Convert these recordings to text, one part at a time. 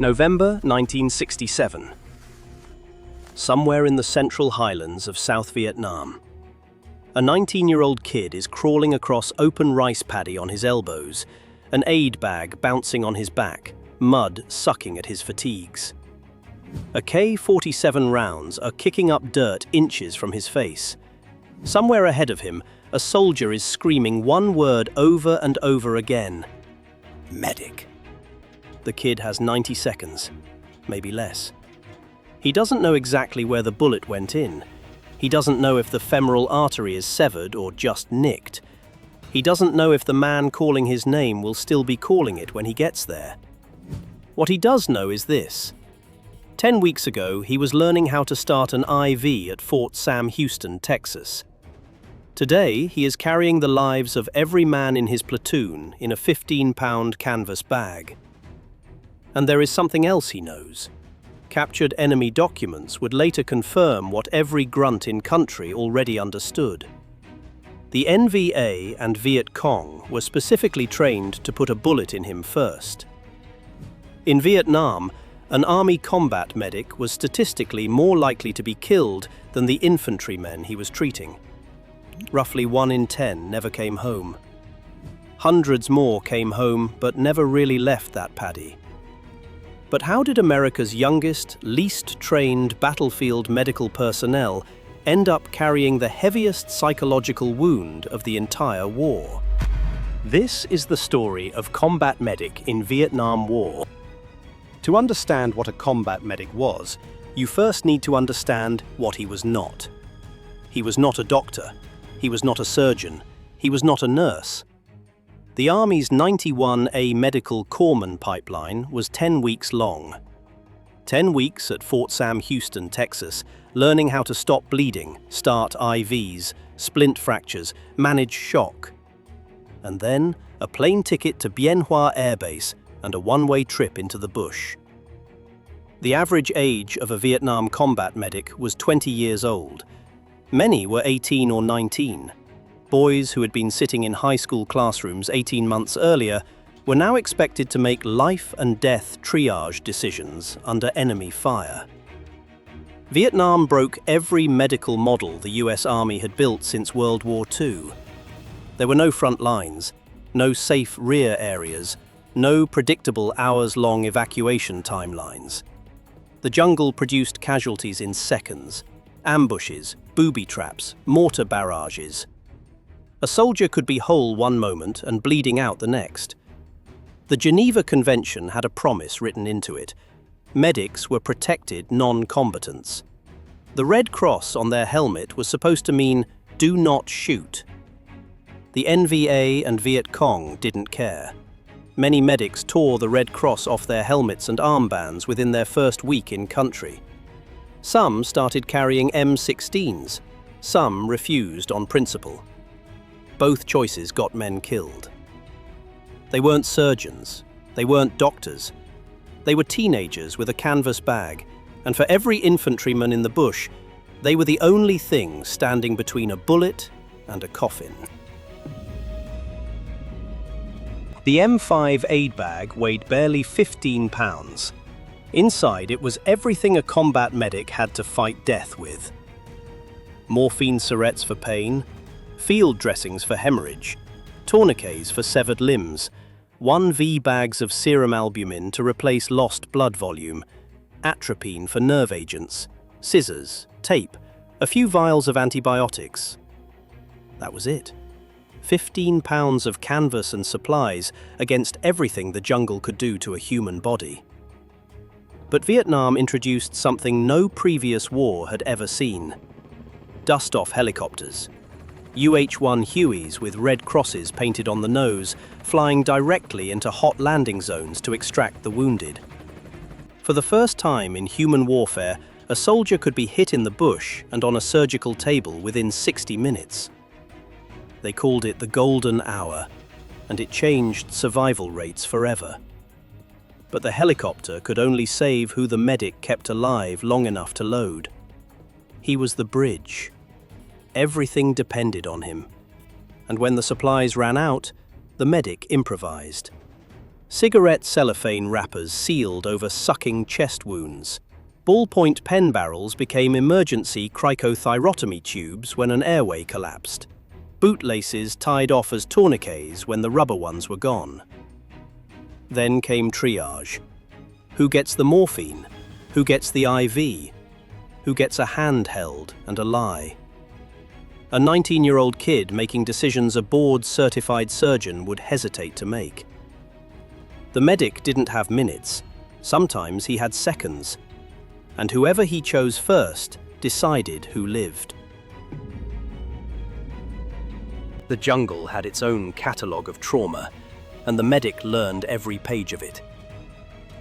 November 1967. Somewhere in the central highlands of South Vietnam, a 19-year-old kid is crawling across open rice paddy on his elbows, an aid bag bouncing on his back, mud sucking at his fatigues. A K-47 rounds are kicking up dirt inches from his face. Somewhere ahead of him, a soldier is screaming one word over and over again: medic. The kid has 90 seconds, maybe less. He doesn't know exactly where the bullet went in. He doesn't know if the femoral artery is severed or just nicked. He doesn't know if the man calling his name will still be calling it when he gets there. What he does know is this: 10 weeks ago, he was learning how to start an IV at Fort Sam Houston, Texas. Today, he is carrying the lives of every man in his platoon in a 15-pound canvas bag. And there is something else he knows. Captured enemy documents would later confirm what every grunt in country already understood. The NVA and Viet Cong were specifically trained to put a bullet in him first. In Vietnam, an army combat medic was statistically more likely to be killed than the infantrymen he was treating. Roughly 1 in 10 never came home. Hundreds more came home but never really left that paddy. But how did America's youngest, least trained battlefield medical personnel end up carrying the heaviest psychological wound of the entire war? This is the story of combat medic in Vietnam War. To understand what a combat medic was, you first need to understand what he was not. He was not a doctor. He was not a surgeon. He was not a nurse. The Army's 91A medical corpsman pipeline was 10 weeks long. 10 weeks at Fort Sam Houston, Texas, learning how to stop bleeding, start IVs, splint fractures, manage shock. And then a plane ticket to Bien Hoa Air Base and a one-way trip into the bush. The average age of a Vietnam combat medic was 20 years old. Many were 18 or 19. Boys who had been sitting in high school classrooms 18 months earlier were now expected to make life and death triage decisions under enemy fire. Vietnam broke every medical model the US Army had built since World War II. There were no front lines, no safe rear areas, no predictable hours-long evacuation timelines. The jungle produced casualties in seconds: ambushes, booby traps, mortar barrages. A soldier could be whole one moment and bleeding out the next. The Geneva Convention had a promise written into it. Medics were protected non-combatants. The Red Cross on their helmet was supposed to mean, "Do not shoot." The NVA and Viet Cong didn't care. Many medics tore the Red Cross off their helmets and armbands within their first week in country. Some started carrying M16s. Some refused on principle. Both choices got men killed. They weren't surgeons. They weren't doctors. They were teenagers with a canvas bag, and for every infantryman in the bush, they were the only thing standing between a bullet and a coffin. The M5 aid bag weighed barely 15 pounds. Inside it was everything a combat medic had to fight death with. Morphine syrettes for pain, field dressings for hemorrhage, tourniquets for severed limbs, 1V bags of serum albumin to replace lost blood volume, atropine for nerve agents, scissors, tape, a few vials of antibiotics. That was it. 15 pounds of canvas and supplies against everything the jungle could do to a human body. But Vietnam introduced something no previous war had ever seen: dust-off helicopters. UH-1 Hueys with red crosses painted on the nose, flying directly into hot landing zones to extract the wounded. For the first time in human warfare, a soldier could be hit in the bush and on a surgical table within 60 minutes. They called it the golden hour, and it changed survival rates forever. But the helicopter could only save who the medic kept alive long enough to load. He was the bridge. Everything depended on him. And when the supplies ran out, the medic improvised. cigarette cellophane wrappers sealed over sucking chest wounds. Ballpoint pen barrels became emergency cricothyrotomy tubes when an airway collapsed. Bootlaces tied off as tourniquets when the rubber ones were gone. Then came triage. Who gets the morphine? Who gets the IV? Who gets a hand held and a lie? A 19-year-old kid making decisions a board-certified surgeon would hesitate to make. The medic didn't have minutes. Sometimes he had seconds. And whoever he chose first decided who lived. The jungle had its own catalogue of trauma, and the medic learned every page of it.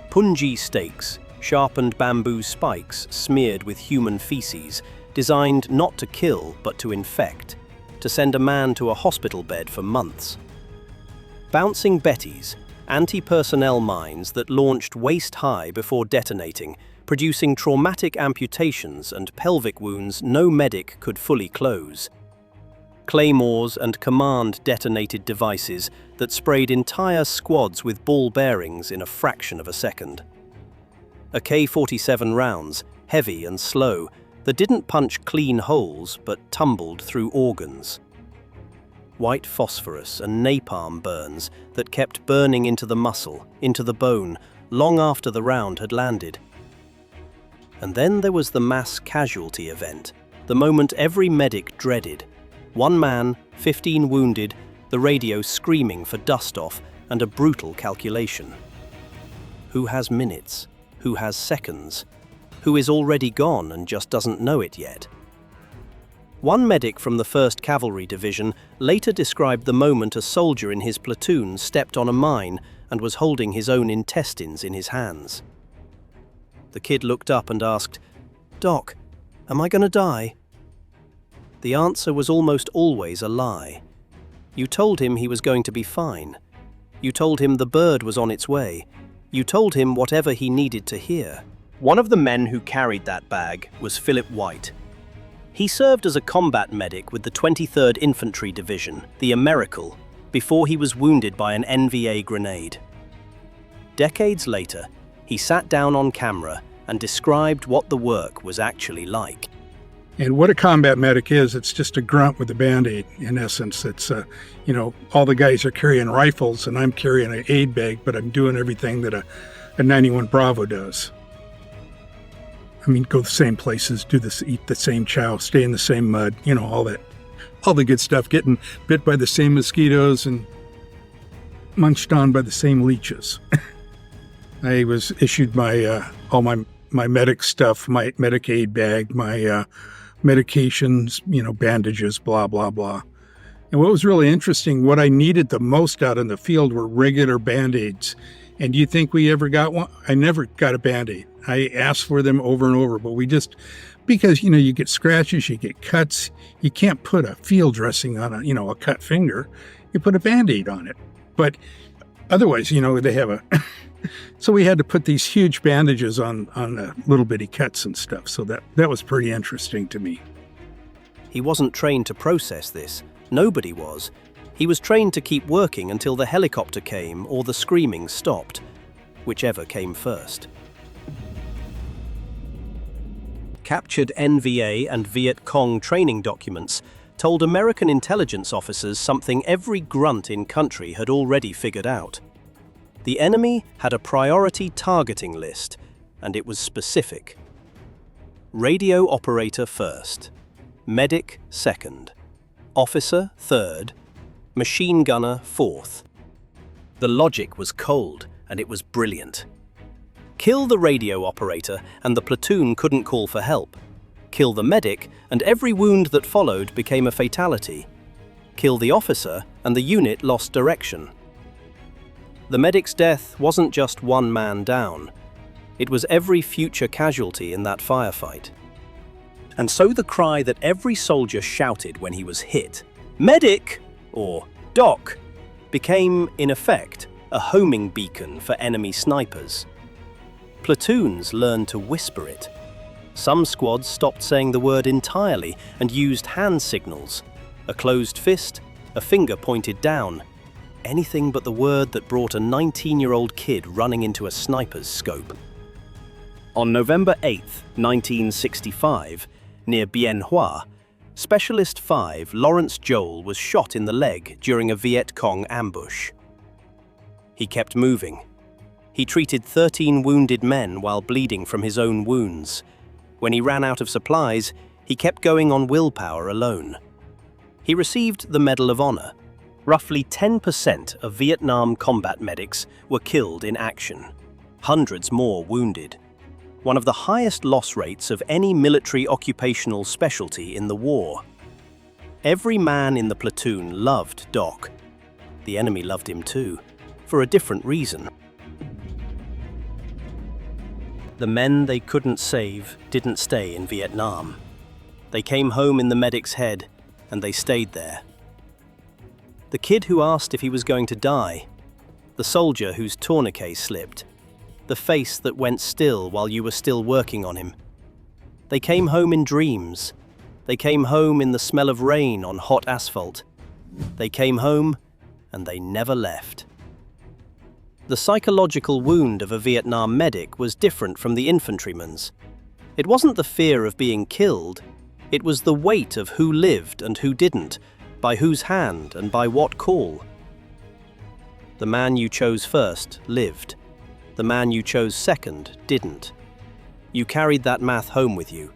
Punji stakes, sharpened bamboo spikes smeared with human feces, designed not to kill but to infect, to send a man to a hospital bed for months. Bouncing Betties, anti-personnel mines that launched waist-high before detonating, producing traumatic amputations and pelvic wounds no medic could fully close. Claymores and command-detonated devices that sprayed entire squads with ball bearings in a fraction of a second. AK-47 rounds, heavy and slow, that didn't punch clean holes but tumbled through organs. White phosphorus and napalm burns that kept burning into the muscle, into the bone, long after the round had landed. And then there was the mass casualty event, the moment every medic dreaded. 1 man, 15 wounded, the radio screaming for dust-off, and a brutal calculation. Who has minutes? Who has seconds? Who is already gone and just doesn't know it yet? One medic from the 1st Cavalry Division later described the moment a soldier in his platoon stepped on a mine and was holding his own intestines in his hands. The kid looked up and asked, "Doc, am I going to die?" The answer was almost always a lie. You told him he was going to be fine. You told him the bird was on its way. You told him whatever he needed to hear. One of the men who carried that bag was Philip White. He served as a combat medic with the 23rd Infantry Division, the Americal, before he was wounded by an NVA grenade. Decades later, he sat down on camera and described what the work was actually like. And what a combat medic is, it's just a grunt with a Band-Aid, in essence. It's, all the guys are carrying rifles and I'm carrying an aid bag, but I'm doing everything that a 91 Bravo does. I mean, go the same places, eat the same chow, stay in the same mud, all the good stuff, getting bit by the same mosquitoes and munched on by the same leeches. I was issued all my medic stuff, my medic aid bag, my medications, bandages, blah, blah, blah. And what was really interesting, what I needed the most out in the field were regular Band-Aids. And do you think we ever got one? I never got a Band-Aid. I asked for them over and over, but because, you get scratches, you get cuts, you can't put a field dressing on a cut finger. You put a Band-Aid on it. But otherwise, they have so we had to put these huge bandages on little bitty cuts and stuff. So that was pretty interesting to me. He wasn't trained to process this. Nobody was. He was trained to keep working until the helicopter came or the screaming stopped, whichever came first. Captured NVA and Viet Cong training documents told American intelligence officers something every grunt in country had already figured out. The enemy had a priority targeting list, and it was specific. Radio operator first, medic second, officer third, machine gunner fourth. The logic was cold, and it was brilliant. Kill the radio operator, and the platoon couldn't call for help. Kill the medic, and every wound that followed became a fatality. Kill the officer, and the unit lost direction. The medic's death wasn't just one man down. It was every future casualty in that firefight. And so the cry that every soldier shouted when he was hit, "Medic!" or "Doc!" became, in effect, a homing beacon for enemy snipers. Platoons learned to whisper it. Some squads stopped saying the word entirely and used hand signals, a closed fist, a finger pointed down. anything but the word that brought a 19-year-old kid running into a sniper's scope. On November 8, 1965, near Bien Hoa, Specialist 5 Lawrence Joel was shot in the leg during a Viet Cong ambush. He kept moving. He treated 13 wounded men while bleeding from his own wounds. When he ran out of supplies, he kept going on willpower alone. He received the Medal of Honor. Roughly 10% of Vietnam combat medics were killed in action. Hundreds more wounded. One of the highest loss rates of any military occupational specialty in the war. Every man in the platoon loved Doc. The enemy loved him too, for a different reason. The men they couldn't save didn't stay in Vietnam. They came home in the medic's head, and they stayed there. The kid who asked if he was going to die, the soldier whose tourniquet slipped, the face that went still while you were still working on him. They came home in dreams. They came home in the smell of rain on hot asphalt. They came home, and they never left. The psychological wound of a Vietnam medic was different from the infantryman's. It wasn't the fear of being killed, it was the weight of who lived and who didn't, by whose hand and by what call. The man you chose first lived. The man you chose second didn't. You carried that math home with you.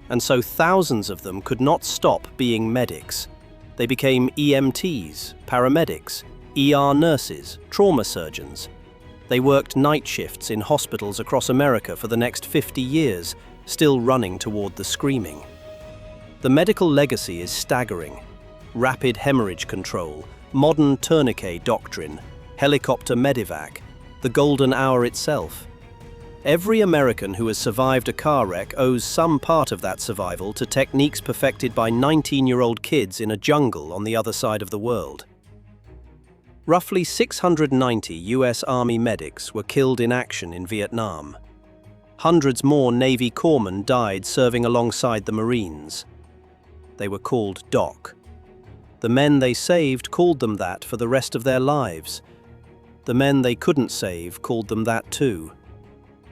And so thousands of them could not stop being medics. They became EMTs, paramedics, ER nurses, trauma surgeons. They worked night shifts in hospitals across America for the next 50 years, still running toward the screaming. The medical legacy is staggering. Rapid hemorrhage control, modern tourniquet doctrine, helicopter medevac, the golden hour itself. Every American who has survived a car wreck owes some part of that survival to techniques perfected by 19-year-old kids in a jungle on the other side of the world. Roughly 690 US Army medics were killed in action in Vietnam. Hundreds more Navy corpsmen died serving alongside the Marines. They were called Doc. The men they saved called them that for the rest of their lives. The men they couldn't save called them that too,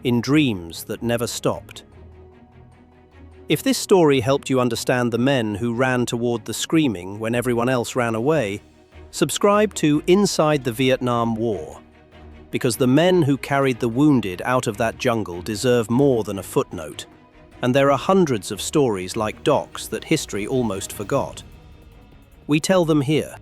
in dreams that never stopped. If this story helped you understand the men who ran toward the screaming when everyone else ran away, subscribe to Inside the Vietnam War, because the men who carried the wounded out of that jungle deserve more than a footnote, and there are hundreds of stories like Doc's that history almost forgot. We tell them here.